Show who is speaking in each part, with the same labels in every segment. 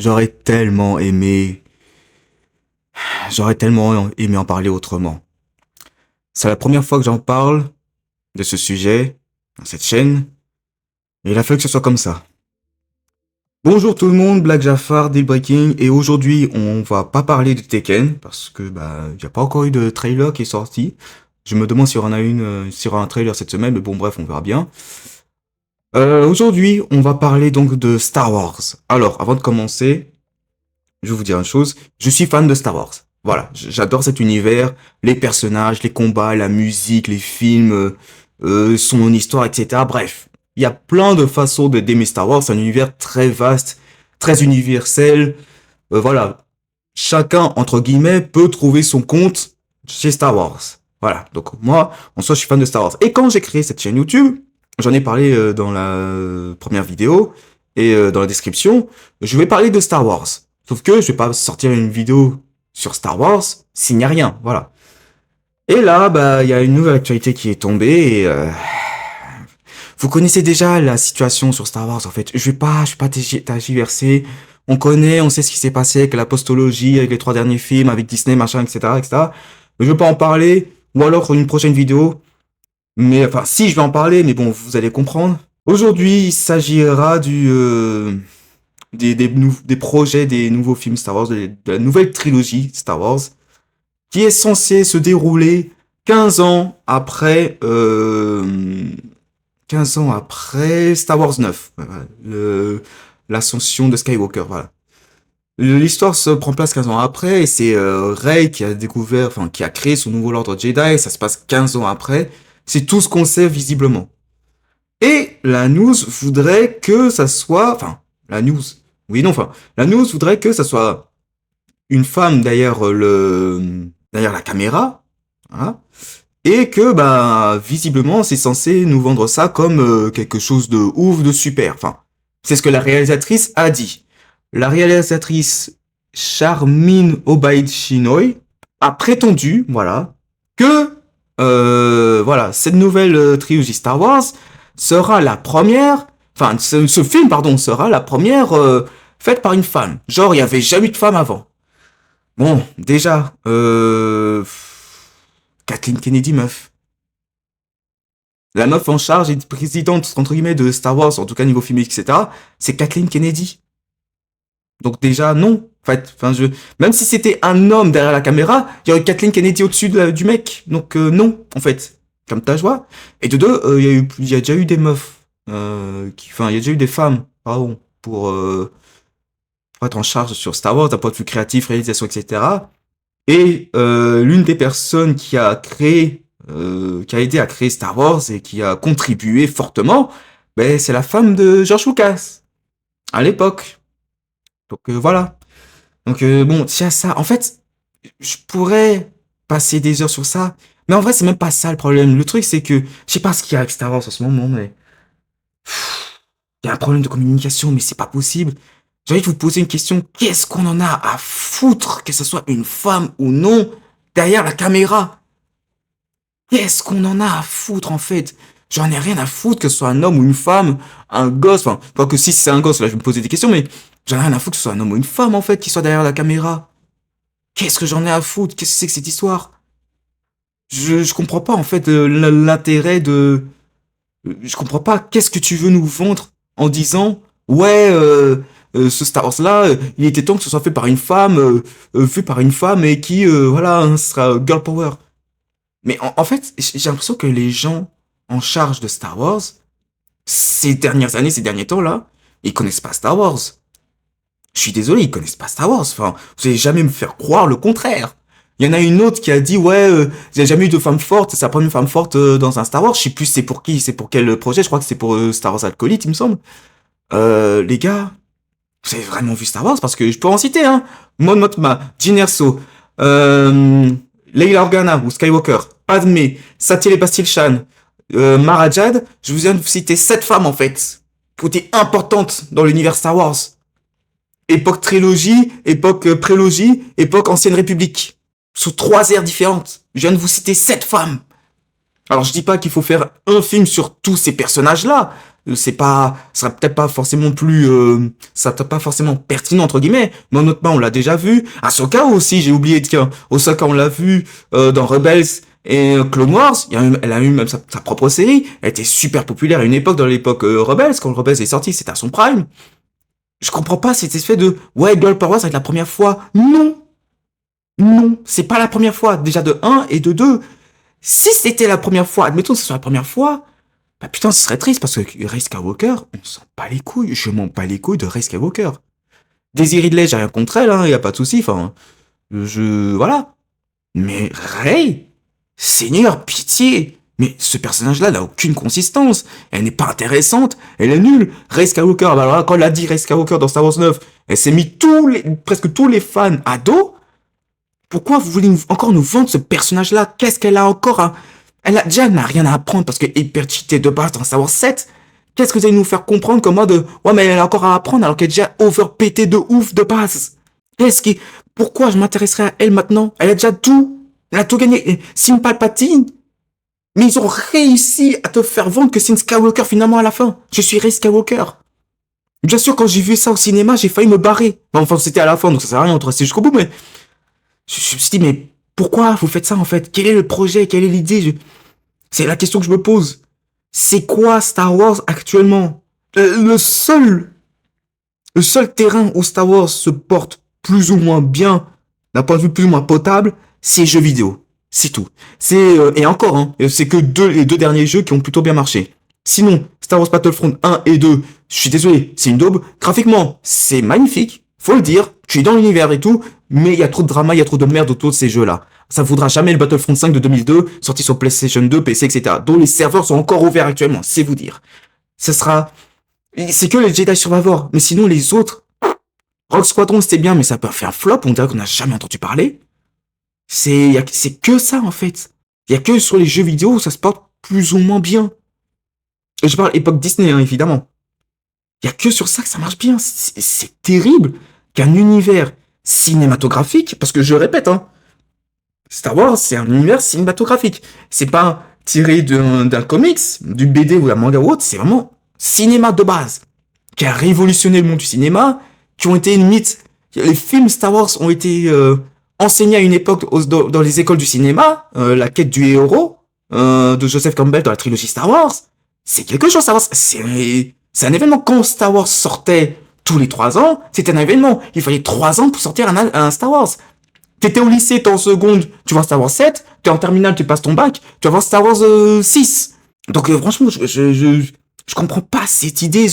Speaker 1: j'aurais tellement aimé, j'aurais tellement aimé en parler autrement. C'est la première fois que j'en parle de ce sujet dans cette chaîne, et il a fallu que ce soit comme ça. Bonjour tout le monde, Black Jafar, Deal Breaking, et aujourd'hui on va pas parler de Tekken, parce que y a pas encore eu de trailer qui est sorti. Je me demande s'il y en a s'il y aura un trailer cette semaine, mais bon bref, on verra bien. Aujourd'hui, on va parler donc de Star Wars. Alors, avant de commencer, je vais vous dire une chose, je suis fan de Star Wars. Voilà, j'adore cet univers, les personnages, les combats, la musique, les films, son histoire, etc. Bref, il y a plein de façons d'aimer Star Wars, c'est un univers très vaste, très universel. Voilà, chacun, entre guillemets, peut trouver son compte chez Star Wars. Voilà, donc moi, en soi, je suis fan de Star Wars. Et quand j'ai créé cette chaîne YouTube, j'en ai parlé dans la première vidéo et dans la description, je vais parler de Star Wars. Sauf que je vais pas sortir une vidéo sur Star Wars s'il n'y a rien, voilà. Et là, il y a une nouvelle actualité qui est tombée et vous connaissez déjà la situation sur Star Wars en fait. Je vais pas tergiverser. On sait ce qui s'est passé avec la postologie, avec les 3 derniers films, avec Disney, machin, etc., etc. Je vais pas en parler, ou alors une prochaine vidéo. Mais enfin, si je vais en parler, mais bon, vous allez comprendre. Aujourd'hui, il s'agira des projets des nouveaux films Star Wars, de la nouvelle trilogie Star Wars, qui est censée se dérouler 15 ans après, 15 ans après Star Wars 9, l'ascension de Skywalker, voilà. L'histoire se prend place 15 ans après, et c'est Rey qui a découvert, enfin, qui a créé son nouveau ordre Jedi, ça se passe 15 ans après. C'est tout ce qu'on sait visiblement. Et la news voudrait que ça soit, enfin, la news, oui, non, enfin, la news voudrait que ça soit une femme derrière la caméra, hein, et que, visiblement, c'est censé nous vendre ça comme quelque chose de ouf, de super. Enfin, c'est ce que la réalisatrice a dit. La réalisatrice Charmin Obaid Chinoy a prétendu, voilà, que voilà, cette nouvelle trilogie Star Wars sera la première, enfin, ce film, pardon, sera la première faite par une femme. Genre, il y avait jamais eu de femme avant. Bon, déjà, Kathleen Kennedy, meuf. La meuf en charge et présidente, entre guillemets, de Star Wars, en tout cas niveau film, etc., c'est Kathleen Kennedy. Donc déjà, non. En fait, même si c'était un homme derrière la caméra, il y aurait Kathleen Kennedy au-dessus du mec. Donc non, en fait. Comme ta joie. Et de deux, il y a déjà eu des meufs. Il y a déjà eu des femmes, pardon, pour être en charge sur Star Wars, d'un point de vue créatif, réalisation, etc. Et l'une des personnes qui a aidé à créer Star Wars et qui a contribué fortement, c'est la femme de George Lucas, à l'époque. Donc voilà. Donc bon, tiens ça. En fait, je pourrais passer des heures sur ça, mais en vrai, c'est même pas ça le problème. Le truc, c'est que je sais pas ce qu'il y a avec Star Wars en ce moment, mais il y a un problème de communication, mais c'est pas possible. J'ai envie de vous poser une question. Qu'est-ce qu'on en a à foutre, que ce soit une femme ou non, derrière la caméra? Qu'est-ce qu'on en a à foutre en fait? J'en ai rien à foutre que ce soit un homme ou une femme, un gosse, enfin, pas que si c'est un gosse, là je vais me poser des questions, mais j'en ai rien à foutre que ce soit un homme ou une femme en fait qui soit derrière la caméra. Qu'est-ce que j'en ai à foutre? Qu'est-ce que c'est que cette histoire? Je comprends pas en fait l'intérêt de... Je comprends pas qu'est-ce que tu veux nous vendre en disant ouais ce Star Wars là il était temps que ce soit fait par une femme et qui voilà hein, sera girl power. Mais en fait, j'ai l'impression que les gens en charge de Star Wars, ces dernières années, ces derniers temps là, ils connaissent pas Star Wars. Je suis désolé, ils connaissent pas Star Wars. Enfin, vous allez jamais me faire croire le contraire. Il y en a une autre qui a dit ouais, il n'y a jamais eu de femme forte, c'est la première femme forte dans un Star Wars. Je sais plus c'est pour qui, c'est pour quel projet. Je crois que c'est pour Star Wars Acolyte, il me semble. Les gars, vous avez vraiment vu Star Wars? Parce que je peux en citer, hein. Mon Mothma, Jyn Erso, Leila Organa ou Skywalker, Padmé, Satya Bastille Shan, Mara Jade, je vous viens de vous citer 7 femmes en fait, qui ont été importantes dans l'univers Star Wars. Époque trilogie, époque prélogie, époque ancienne république. Sous 3 ères différentes. Je viens de vous citer 7 femmes. Alors je dis pas qu'il faut faire un film sur tous ces personnages-là, ça sera peut-être pas forcément ça sera peut-être pas forcément pertinent entre guillemets, mais honnêtement on l'a déjà vu. Ahsoka aussi, j'ai oublié, tiens, Ahsoka on l'a vu dans Rebels et Clone Wars, elle a eu même sa propre série, elle était super populaire à une époque, dans l'époque Rebels, quand Rebels est sorti, c'était à son prime. Je comprends pas cet effet de ouais, Girl Power, ça va être la première fois. Non, non, c'est pas la première fois. Déjà de un et de 2. Si c'était la première fois, admettons que ce soit la première fois, bah putain, ce serait triste parce que Rey Skywalker, on s'en bat les couilles. Je m'en bats les couilles de Rey Skywalker. Daisy Ridley, j'ai rien contre elle, hein, y a pas de souci. Enfin, voilà. Mais Rey, Seigneur, pitié. Mais ce personnage-là n'a aucune consistance. Elle n'est pas intéressante. Elle est nulle. Rey Skywalker, bah alors là, quand elle a dit Rey Skywalker dans Star Wars 9, elle s'est mis presque tous les fans à dos. Pourquoi vous voulez encore nous vendre ce personnage-là? Qu'est-ce qu'elle a encore à... Elle n'a rien à apprendre parce qu'elle est hyper cheatée de base dans Star Wars 7. Qu'est-ce que vous allez nous faire comprendre comme mode ouais, mais elle a encore à apprendre alors qu'elle est déjà overpétée de ouf de base? Pourquoi je m'intéresserais à elle maintenant? Elle a déjà tout. Elle a tout gagné. Sim Palpatine. Mais ils ont réussi à te faire vendre que c'est une Skywalker finalement à la fin. Je suis Rey Skywalker. Bien sûr, quand j'ai vu ça au cinéma, j'ai failli me barrer. Enfin, c'était à la fin, donc ça sert à rien de rester jusqu'au bout, mais... Je me suis dit, mais pourquoi vous faites ça en fait? Quel est le projet? Quelle est l'idée? C'est la question que je me pose. C'est quoi Star Wars actuellement? Le seul terrain où Star Wars se porte plus ou moins bien, d'un point de vue plus ou moins potable, c'est les jeux vidéo. C'est tout. Et encore, hein, c'est que les deux derniers jeux qui ont plutôt bien marché. Sinon, Star Wars Battlefront 1 et 2, je suis désolé, c'est une daube. Graphiquement, c'est magnifique, faut le dire. Tu es dans l'univers et tout, mais il y a trop de drama, il y a trop de merde autour de ces jeux-là. Ça ne vaudra jamais le Battlefront 5 de 2002, sorti sur PlayStation 2, PC, etc., dont les serveurs sont encore ouverts actuellement, c'est vous dire. C'est que les Jedi Survivor, mais sinon les autres, Rogue Squadron c'était bien, mais ça peut faire un flop, on dirait qu'on n'a jamais entendu parler. C'est que ça en fait. Il y a que sur les jeux vidéo où ça se porte plus ou moins bien. Et je parle époque Disney, hein, évidemment. Il y a que sur ça que ça marche bien. C'est terrible qu'un univers cinématographique, parce que je répète, hein, Star Wars, c'est un univers cinématographique. C'est pas tiré d'un comics, du BD ou d'un manga ou autre, c'est vraiment cinéma de base, qui a révolutionné le monde du cinéma, qui ont été limite... Les films Star Wars ont été enseignés à une époque dans les écoles du cinéma, la quête du héros, de Joseph Campbell dans la trilogie Star Wars. C'est quelque chose, Star Wars. C'est un événement. Quand Star Wars sortait tous les 3 ans, c'était un événement. Il fallait 3 ans pour sortir un Star Wars. T'étais au lycée, t'es en seconde, tu vois Star Wars 7, t'es en terminale, tu passes ton bac, tu vas voir Star Wars 6. Donc franchement, je comprends pas cette idée,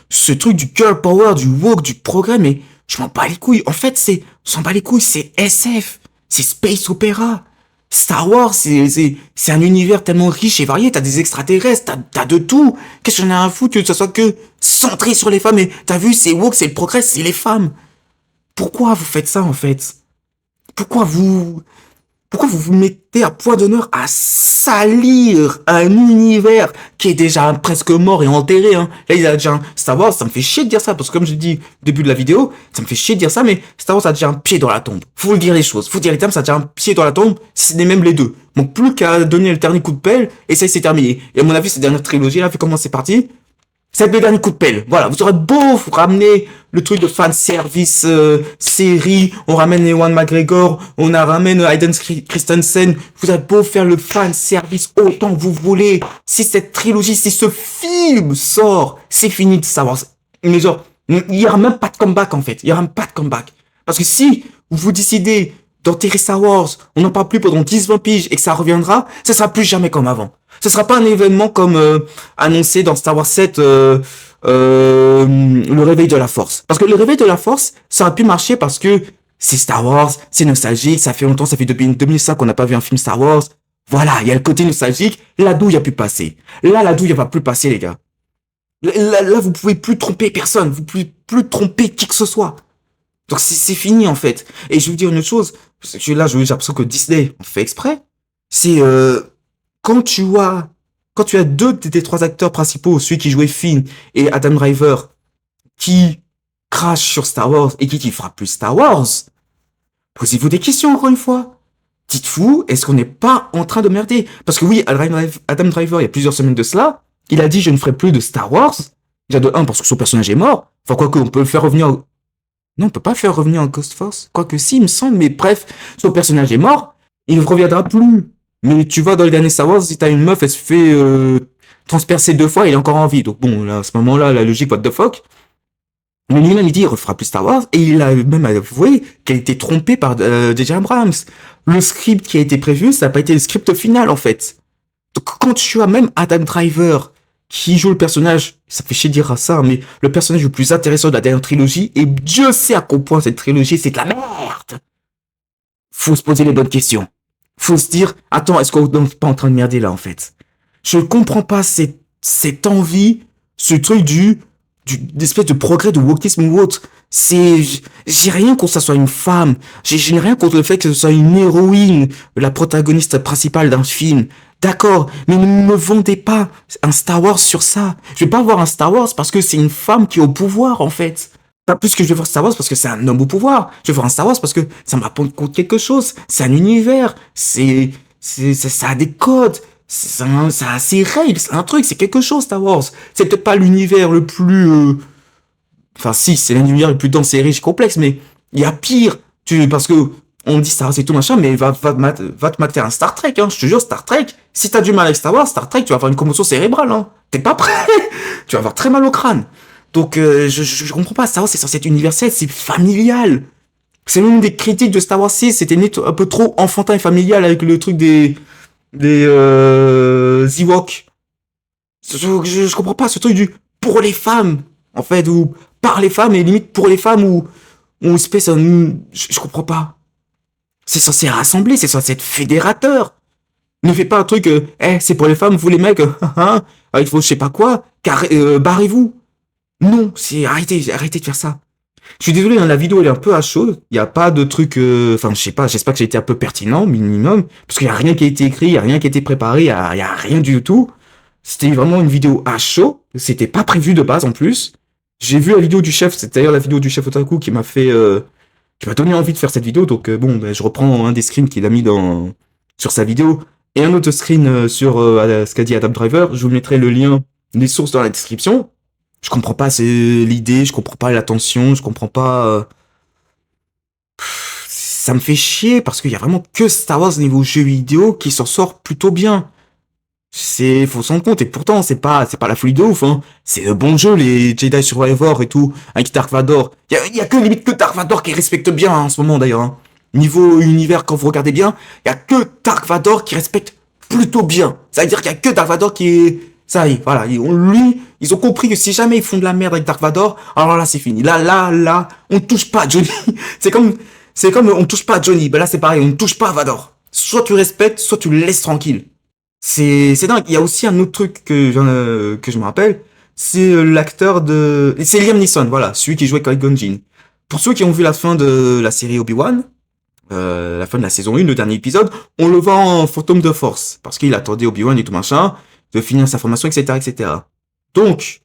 Speaker 1: ce truc du girl power, du woke, du progrès, mais je m'en bats les couilles. En fait, on s'en bat les couilles, c'est SF, c'est space opéra. Star Wars, c'est un univers tellement riche et varié, t'as des extraterrestres, t'as de tout. Qu'est-ce que j'en ai à foutre que ça soit que centré sur les femmes? Et t'as vu, c'est woke, c'est le progrès, c'est les femmes. Pourquoi vous faites ça, en fait? Pourquoi vous vous mettez à point d'honneur à salir un univers qui est déjà presque mort et enterré, hein? Là, il a déjà Star Wars, ça me fait chier de dire ça, parce que comme je dis au début de la vidéo, ça me fait chier de dire ça, mais Star Wars a déjà un pied dans la tombe. Faut le dire les choses, faut dire les termes, ça a déjà un pied dans la tombe, si ce n'est même les deux. Donc plus qu'à donner le dernier coup de pelle, et ça, c'est terminé. Et à mon avis, cette dernière trilogie, là, vu comment c'est parti, c'est le dernier coup de pelle. Voilà, vous aurez beau vous ramener le truc de fan service série, on ramène Ewan McGregor, ramène Hayden Christensen, vous avez beau faire le fan service autant que vous voulez. Si cette trilogie, si ce film sort, c'est fini de savoir. Mais genre, il y aura même pas de comeback en fait. Il y aura même pas de comeback. Parce que si vous décidez d'enterrer Star Wars, on n'en parle plus pendant 10-20 piges et que ça reviendra, ce sera plus jamais comme avant. Ce sera pas un événement comme annoncé dans Star Wars 7, le réveil de la Force. Parce que le réveil de la Force, ça aurait pu marcher parce que c'est Star Wars, c'est nostalgique, ça fait longtemps, ça fait depuis 2005 qu'on n'a pas vu un film Star Wars. Voilà, il y a le côté nostalgique, la douille a pu passer. Là, la douille, elle va plus passer, les gars. Là, vous pouvez plus tromper personne, vous pouvez plus tromper qui que ce soit. Donc c'est fini, en fait. Et je vais vous dire une autre chose, parce que là, j'ai l'impression que Disney en fait exprès. C'est... Quand tu as 2 des 3 acteurs principaux, celui qui jouait Finn et Adam Driver, qui crachent sur Star Wars et qui fera plus Star Wars, posez-vous des questions encore une fois. Dites-vous, est-ce qu'on n'est pas en train de merder? Parce que oui, Adam Driver, il y a plusieurs semaines de cela, Il a dit, je ne ferai plus de Star Wars. Déjà de 1, parce que son personnage est mort. Enfin, quoique, on peut le faire revenir... Non, on peut pas le faire revenir en Ghost Force. Quoique si, il me semble, mais bref, son personnage est mort. Il ne reviendra plus. Mais tu vois, dans les derniers Star Wars, si t'as une meuf, elle se fait transpercer 2 fois, il est encore en vie. Donc bon, là, à ce moment-là, la logique, what the fuck. Mais lui-même, il dit, il refera plus Star Wars, et il a même avoué qu'elle était trompée par J.J. Abrams. Le script qui a été prévu, ça n'a pas été le script final, en fait. Donc, quand tu as même Adam Driver, qui joue le personnage, ça fait chier de dire ça, mais le personnage le plus intéressant de la dernière trilogie, et Dieu sait à quel point cette trilogie, c'est de la merde. Faut se poser les bonnes questions. Faut se dire, attends, est-ce qu'on n'est pas en train de merder, là, en fait? Je comprends pas cette envie, ce truc d'espèce de progrès de wokisme ou autre. J'ai rien contre que ça soit une femme. J'ai rien contre le fait que ce soit une héroïne, la protagoniste principale d'un film. D'accord, mais ne me vendez pas un Star Wars sur ça. Je vais pas voir un Star Wars parce que c'est une femme qui est au pouvoir, en fait. Pas plus que je vais voir Star Wars parce que c'est un homme au pouvoir. Je vais voir un Star Wars parce que ça me raconte quelque chose. C'est un univers. Ça a des codes. Ça a ses règles. C'est un truc. C'est quelque chose, Star Wars. C'est peut-être pas l'univers le plus, enfin, si, c'est l'univers le plus dense et riche, complexe, mais il y a pire. Parce que, on dit Star Wars et tout machin, mais va te mater un Star Trek, hein. Je te jure, Star Trek. Si t'as du mal avec Star Wars, Star Trek, tu vas avoir une commotion cérébrale, hein. T'es pas prêt. Tu vas avoir très mal au crâne. Donc, je comprends pas. Star Wars, c'est censé être universel, c'est familial. C'est l'une des critiques de Star Wars 6, c'était un peu trop enfantin et familial avec le truc des Ewoks. Je comprends pas ce truc du pour les femmes, en fait, ou par les femmes et limite pour les femmes ou espèce, je comprends pas. C'est censé rassembler, c'est censé être fédérateur. Ne fais pas un truc, c'est pour les femmes, vous les mecs, il faut je sais pas quoi, barrez-vous. Non, arrêtez de faire ça. Je suis désolé, hein, la vidéo elle est un peu à chaud. Il y a pas de truc, enfin je sais pas, j'espère que j'ai été un peu pertinent, minimum, parce qu'il y a rien qui a été écrit, il y a rien qui a été préparé, il y a rien du tout. C'était vraiment une vidéo à chaud. C'était pas prévu de base en plus. J'ai vu la vidéo du chef, c'est d'ailleurs la vidéo du chef Otaku qui m'a fait, qui m'a donné envie de faire cette vidéo. Donc bon, ben, je reprends un des screens qu'il a mis sur sa vidéo et un autre screen sur ce qu'a dit Adam Driver. Je vous mettrai le lien des sources dans la description. Je comprends pas l'idée, je comprends pas l'attention, je comprends pas. Ça me fait chier parce qu'il y a vraiment que Star Wars niveau jeu vidéo qui s'en sort plutôt bien. Faut s'en rendre compte, et pourtant c'est pas la folie de ouf, hein. C'est de bons jeux, les Jedi Survivor et tout, avec Dark Vador. Il y a que limite que Dark Vador qui respecte bien, hein, en ce moment d'ailleurs, hein. Niveau univers, quand vous regardez bien, il y a que Dark Vador qui respecte plutôt bien. Ça veut dire qu'il y a que Dark Vador qui est, ça y est, voilà. Ils ont compris que si jamais ils font de la merde avec Dark Vador, alors là c'est fini. Là, on touche pas à Johnny. c'est comme on touche pas à Johnny. Ben là c'est pareil, on ne touche pas à Vador. Soit tu respectes, soit tu le laisses tranquille. C'est dingue. Il y a aussi un autre truc que je me rappelle. C'est l'acteur c'est Liam Neeson, voilà, celui qui jouait Qui-Gon Jinn. Pour ceux qui ont vu la fin de la série Obi-Wan, la fin de la saison 1, le dernier épisode, on le voit en fantôme de force. Parce qu'il attendait Obi-Wan et tout machin, de finir sa formation, etc., etc. Donc,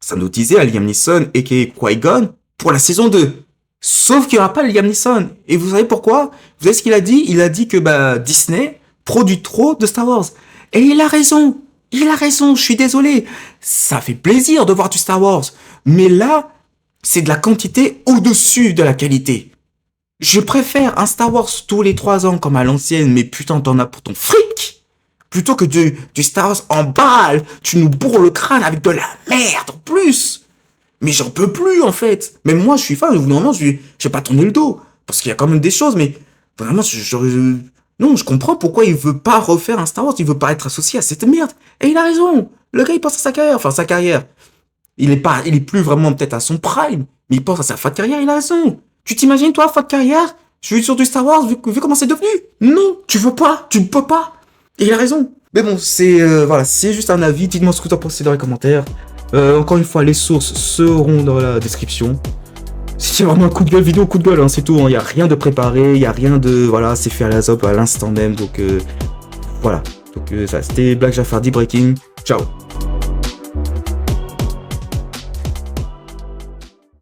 Speaker 1: ça nous disait à Liam Neeson et Qui-Gon pour la saison 2. Sauf qu'il n'y aura pas Liam Neeson. Et vous savez pourquoi? Vous savez ce qu'il a dit? Il a dit que, Disney produit trop de Star Wars. Et il a raison, je suis désolé. Ça fait plaisir de voir du Star Wars. Mais là, c'est de la quantité au-dessus de la qualité. Je préfère un Star Wars tous les 3 ans comme à l'ancienne, mais putain t'en as pour ton fric, plutôt que du Star Wars en balle. Tu nous bourres le crâne avec de la merde en plus. Mais j'en peux plus en fait. Même moi je suis fan, normalement je vais pas tourner le dos. Parce qu'il y a quand même des choses, mais vraiment non, je comprends pourquoi il veut pas refaire un Star Wars, il veut pas être associé à cette merde. Et il a raison. Le gars, il pense à sa carrière. Enfin, sa carrière. Il est plus vraiment peut-être à son prime, mais il pense à sa fin de carrière, il a raison. Tu t'imagines, toi, fin de carrière? Je suis sur du Star Wars, vu comment c'est devenu? Non, tu veux pas, tu ne peux pas. Et il a raison. Mais bon, voilà, c'est juste un avis. Dites-moi ce que tu en penses dans les commentaires. Encore une fois, les sources seront dans la description. C'est vraiment un coup de gueule, vidéo coup de gueule, hein, c'est tout. Il n'y a rien de préparé, il n'y a rien de... Voilà, c'est fait à la zop à l'instant même. Donc voilà. Donc ça, c'était Black Jaffardy Breaking. Ciao.